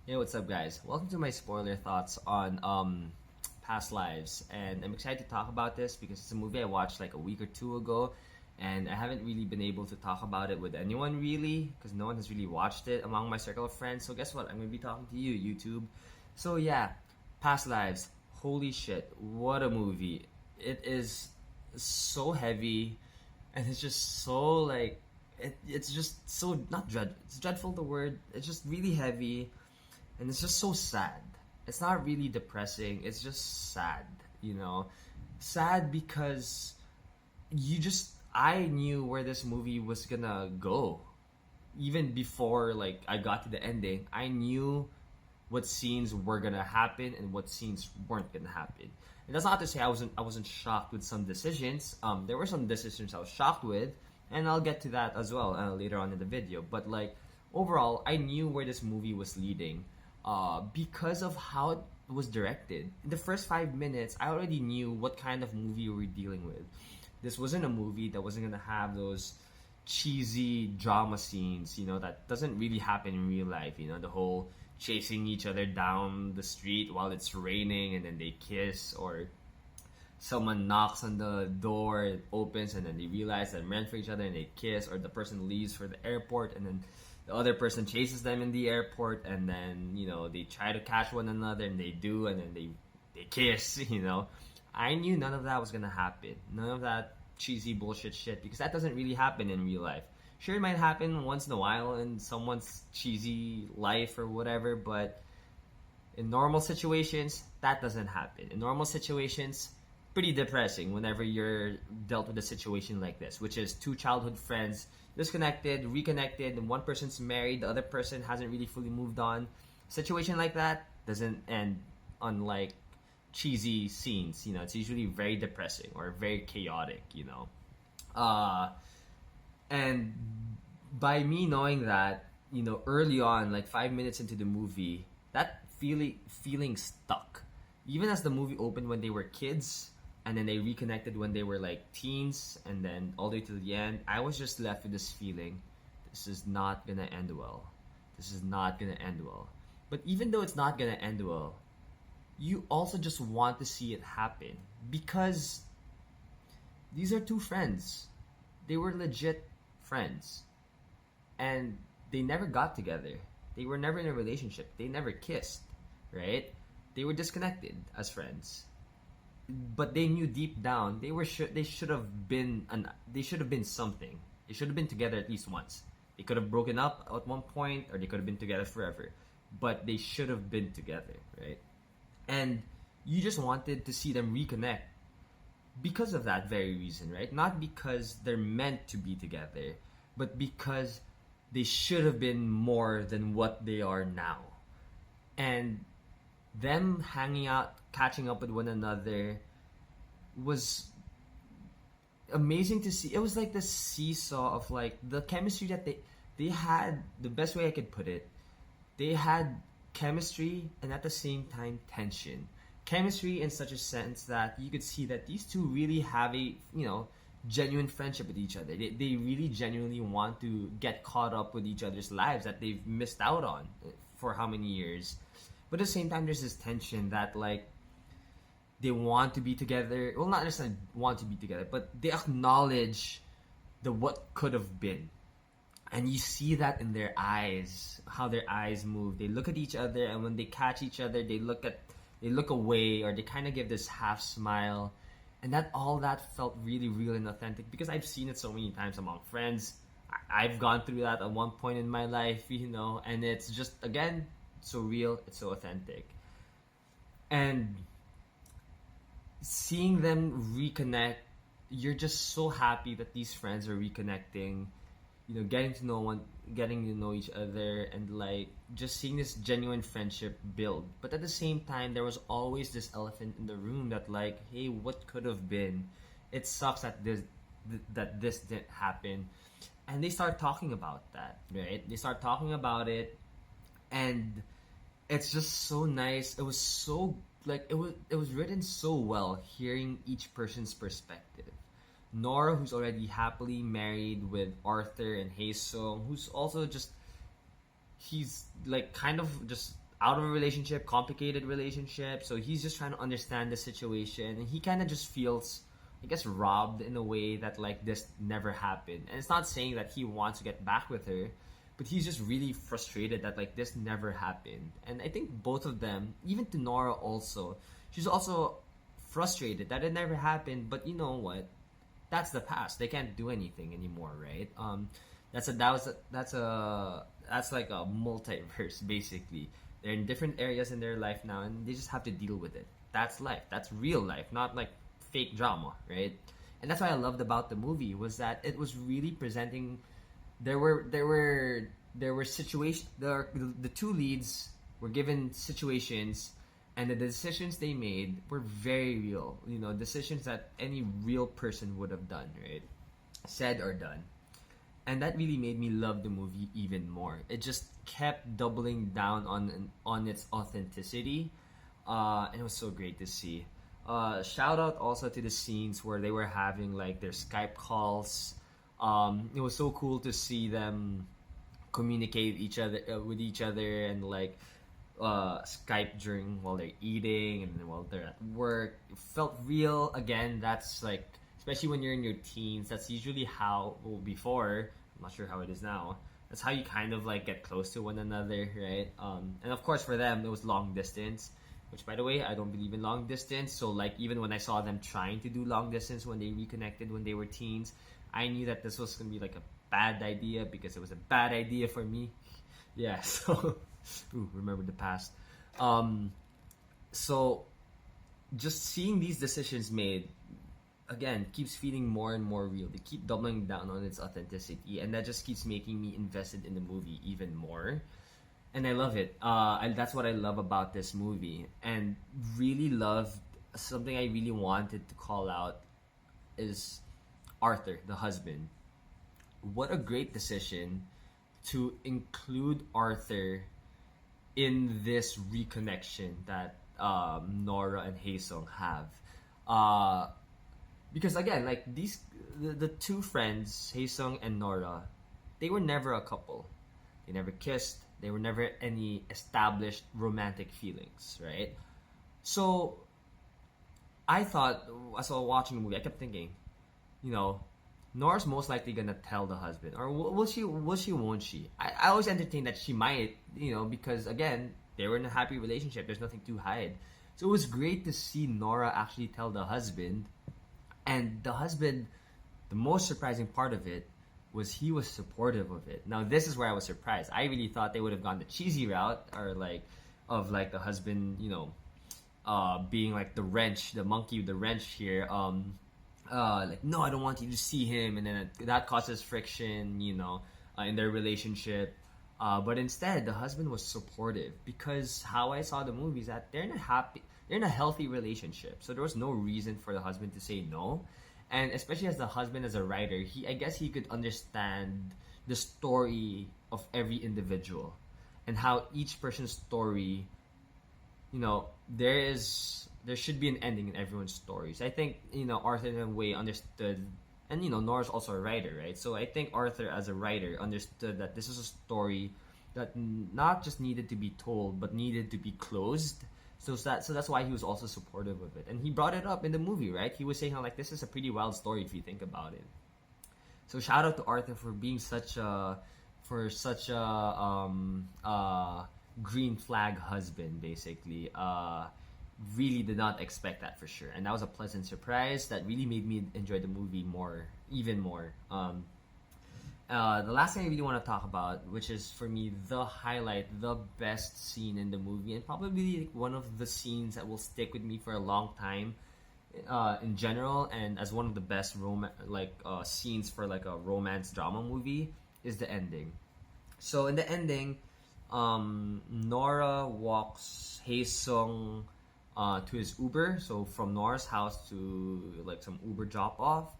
Hey, what's up, guys? Welcome to my spoiler thoughts on Past Lives, and I'm excited to talk about this because it's a movie I watched like a week or two ago, and I haven't really been able to talk about it with anyone really because no one has really watched it among my circle of friends. So guess what? I'm gonna be talking to you, YouTube. So yeah, Past Lives. Holy shit! What a movie! It is so heavy, and it's just so like it's just so not dread. It's dreadful. The word. It's just really heavy and it's just so sad. It's not really depressing. It's just sad, you know. Sad because I knew where this movie was gonna go. Even before like I got to the ending, I knew what scenes were gonna happen and what scenes weren't gonna happen. And that's not to say I wasn't shocked with some decisions. There were some decisions I was shocked with, and I'll get to that as well later on in the video. But like overall, I knew where this movie was leading, because of how it was directed. In the first 5 minutes, I already knew what kind of movie we were dealing with. This wasn't a movie that wasn't gonna have those cheesy drama scenes, that doesn't really happen in real life. The whole chasing each other down the street while it's raining and then they kiss, or someone knocks on the door, it opens, and then they realize they're meant for each other and they kiss, or the person leaves for the airport and then the other person chases them in the airport, and then they try to catch one another and they do, and then they kiss. I knew none of that was gonna happen. None of that cheesy bullshit shit, because that doesn't really happen in real life. Sure, it might happen once in a while in someone's cheesy life or whatever, but in normal situations, that doesn't happen. In normal situations, pretty depressing whenever you're dealt with a situation like this, which is two childhood friends disconnected, reconnected, and one person's married, the other person hasn't really fully moved on. Situation like that doesn't end on like cheesy scenes. It's usually very depressing or very chaotic. Uh, and by me knowing that, early on, like 5 minutes into the movie, that feeling stuck. Even as the movie opened when they were kids, and then they reconnected when they were like teens, and then all the way to the end, I was just left with this feeling: this is not gonna end well. This is not gonna end well. But even though it's not gonna end well, you also just want to see it happen because these are two friends. They were legit friends. And they never got together. They were never in a relationship. They never kissed, right? They were disconnected as friends. But they knew deep down they should have been something. They should have been together at least once. They could have broken up at one point, or they could have been together forever. But they should have been together, right? And you just wanted to see them reconnect because of that very reason, right? Not because they're meant to be together, but because they should have been more than what they are now. And them hanging out, catching up with one another was amazing to see. It was like the seesaw of like the chemistry that they had. The best way I could put it, they had chemistry and at the same time tension. Chemistry in such a sense that you could see that these two really have a genuine friendship with each other. They really genuinely want to get caught up with each other's lives that they've missed out on for how many years. But at the same time, there's this tension that like they want to be together. Well, not necessarily want to be together, but they acknowledge the what could have been. And you see that in their eyes, how their eyes move. They look at each other, and when they catch each other, they look away, or they kind of give this half smile. And that felt really real and authentic because I've seen it so many times among friends. I've gone through that at one point in my life, and it's just, again, so real, it's so authentic. And seeing them reconnect, you're just so happy that these friends are reconnecting, getting to know each other, and like just seeing this genuine friendship build. But at the same time, there was always this elephant in the room that like, hey, what could have been? It sucks that this didn't happen. And they start talking about that, right? They start talking about it, and it's just so nice. It was so like it was written so well, hearing each person's perspective. Nora, who's already happily married with Arthur, and Haesung, who's also just he's like kind of just out of a relationship, complicated relationship. So he's just trying to understand the situation, and he kind of just feels, I guess, robbed in a way that like this never happened. And it's not saying that he wants to get back with her, but he's just really frustrated that like this never happened. And I think both of them, even to Nora also, she's also frustrated that it never happened. But you know what? That's the past. They can't do anything anymore, right? That's like a multiverse basically. They're in different areas in their life now, and they just have to deal with it. That's life. That's real life, not like fake drama, right? And that's what I loved about the movie was that it was really presenting. There were situations. The two leads were given situations, and the decisions they made were very real. You know, decisions that any real person would have done, right? Said or done. And that really made me love the movie even more. It just kept doubling down on its authenticity, and it was so great to see. Shout out also to the scenes where they were having like their Skype calls. It was so cool to see them communicate with each other and like Skype during while they're eating and while they're at work. It felt real. Again, that's like especially when you're in your teens. That's usually how before. I'm not sure how it is now. That's how you kind of like get close to one another, right? And of course for them it was long distance, which by the way I don't believe in long distance. So like even when I saw them trying to do long distance when they reconnected when they were teens, I knew that this was gonna be like a bad idea because it was a bad idea for me. Yeah, so remember the past. So just seeing these decisions made again keeps feeling more and more real. They keep doubling down on its authenticity, and that just keeps making me invested in the movie even more. And I love it. That's what I love about this movie, and really love something I really wanted to call out is Arthur, the husband. What a great decision to include Arthur in this reconnection that Nora and Haesung have. Because again, like the two friends, Haesung and Nora, they were never a couple. They never kissed. There were never any established romantic feelings, right? So I thought, as I was watching the movie, I kept thinking, you know, Nora's most likely gonna tell the husband, or will she? Will she? Won't she? I always entertain that she might, you know, because again, they were in a happy relationship. There's nothing to hide. So it was great to see Nora actually tell the husband, and the husband. The most surprising part of it was he was supportive of it. Now this is where I was surprised. I really thought they would have gone the cheesy route, or like, of like the husband, you know, being like the wrench, the monkey with the wrench here. Like, no, I don't want you to see him, and then that causes friction, you know, in their relationship. But instead, the husband was supportive because how I saw the movie is that they're in a healthy relationship. So there was no reason for the husband to say no, and especially as the husband as a writer, I guess he could understand the story of every individual and how each person's story, you know, there should be an ending in everyone's stories. I think, you know, Arthur in a way understood, and you know, Nora's also a writer, right? So I think Arthur as a writer understood that this is a story that not just needed to be told but needed to be closed. So that's why he was also supportive of it, and he brought it up in the movie, right? He was saying how like this is a pretty wild story if you think about it. So shout out to Arthur for being such a green flag husband, basically. Really did not expect that for sure, and that was a pleasant surprise that really made me enjoy the movie even more. The last thing I really want to talk about, which is for me the highlight, the best scene in the movie, and probably like one of the scenes that will stick with me for a long time, in general, and as one of the best scenes for like a romance drama movie, is the ending. So in the ending, Nora walks Haesung to his Uber, so from Nora's house to like some Uber drop off.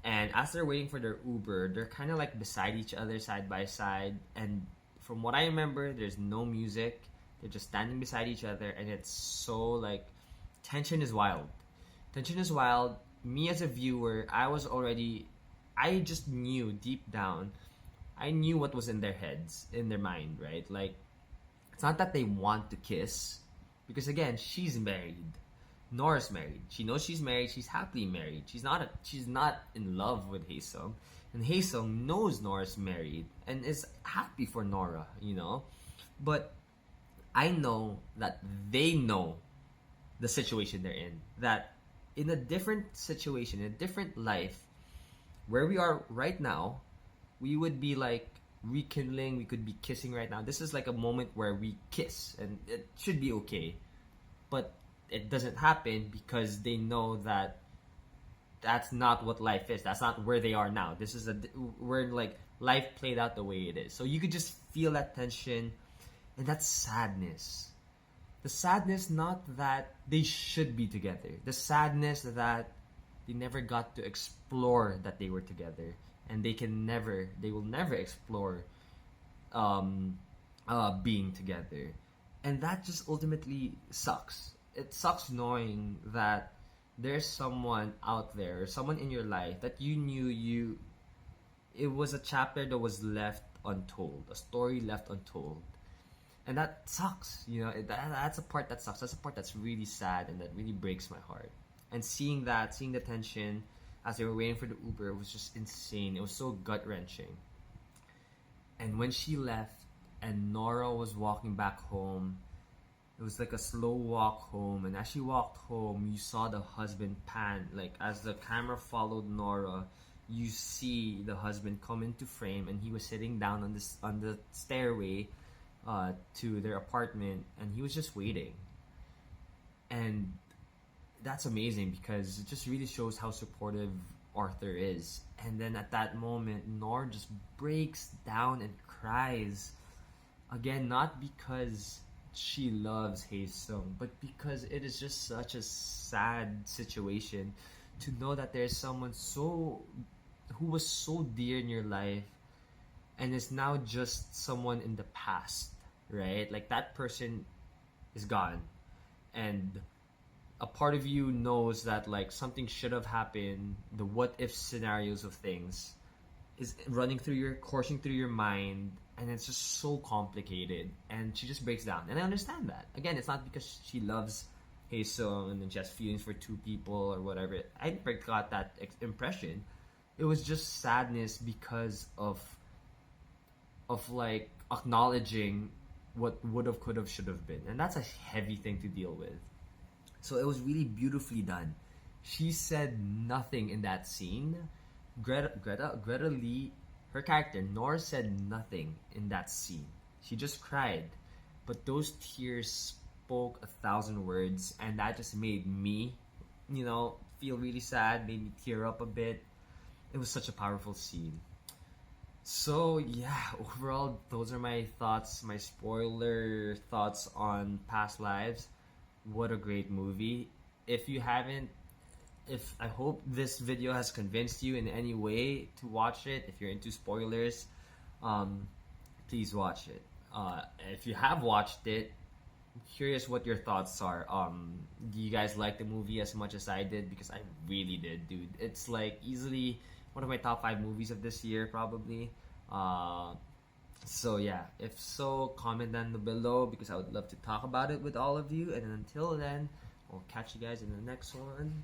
And as they're waiting for their Uber, they're kind of like beside each other, side by side. And from what I remember, there's no music. They're just standing beside each other, and it's so like tension is wild. Tension is wild. Me as a viewer, I just knew deep down, I knew what was in their heads, in their mind, right? Like, It's not that they want to kiss, because again, she's married. Nora's married. She knows she's married. She's happily married. She's not in love with Haesung, and Haesung knows Nora's married and is happy for Nora. But I know that they know the situation they're in. That in a different situation, in a different life, where we are right now, we would be like rekindling. We could be kissing right now. This is like a moment where we kiss, and it should be okay. But it doesn't happen because they know that that's not what life is. That's not where they are now. This is where like life played out the way it is. So you could just feel that tension and that sadness. The sadness, not that they should be together. The sadness that they never got to explore that they were together, and they will never explore being together, and that just ultimately sucks. It sucks knowing that there's someone out there, someone in your life that you knew it was a chapter that was left untold, a story left untold. And that sucks, that's a part that sucks. That's a part that's really sad and that really breaks my heart. And seeing the tension as they were waiting for the Uber, it was just insane. It was so gut-wrenching. And when she left and Nora was walking back home, it was like a slow walk home. And as she walked home, you saw the husband pan. Like, as the camera followed Nora, you see the husband come into frame, and he was sitting down on the stairway to their apartment, and he was just waiting. And that's amazing because it just really shows how supportive Arthur is. And then at that moment, Nora just breaks down and cries. Again, not because she loves Haesung, but because it is just such a sad situation to know that there's someone who was so dear in your life and is now just someone in the past, right? Like, that person is gone, and a part of you knows that like something should have happened. The what if scenarios of things is coursing through your mind, and it's just so complicated, and she just breaks down. And I understand that. Again, it's not because she loves Haesung and then she has feelings for two people or whatever. I never got that impression. It was just sadness because of like acknowledging what would have, could have, should have been, and that's a heavy thing to deal with. So it was really beautifully done. She said nothing in that scene. Greta Lee, her character Nora, said nothing in that scene. She just cried, but those tears spoke 1,000 words, and that just made me, feel really sad. Made me tear up a bit. It was such a powerful scene. So yeah, overall, those are my thoughts, my spoiler thoughts on Past Lives. What a great movie. If I hope this video has convinced you in any way to watch it. If you're into spoilers, please watch it. If you have watched it, I'm curious what your thoughts are. Do you guys like the movie as much as I did? Because I really did, dude. It's like easily one of my top 5 movies of this year, probably. So yeah, if so, comment down below because I would love to talk about it with all of you. And until then, I'll catch you guys in the next one.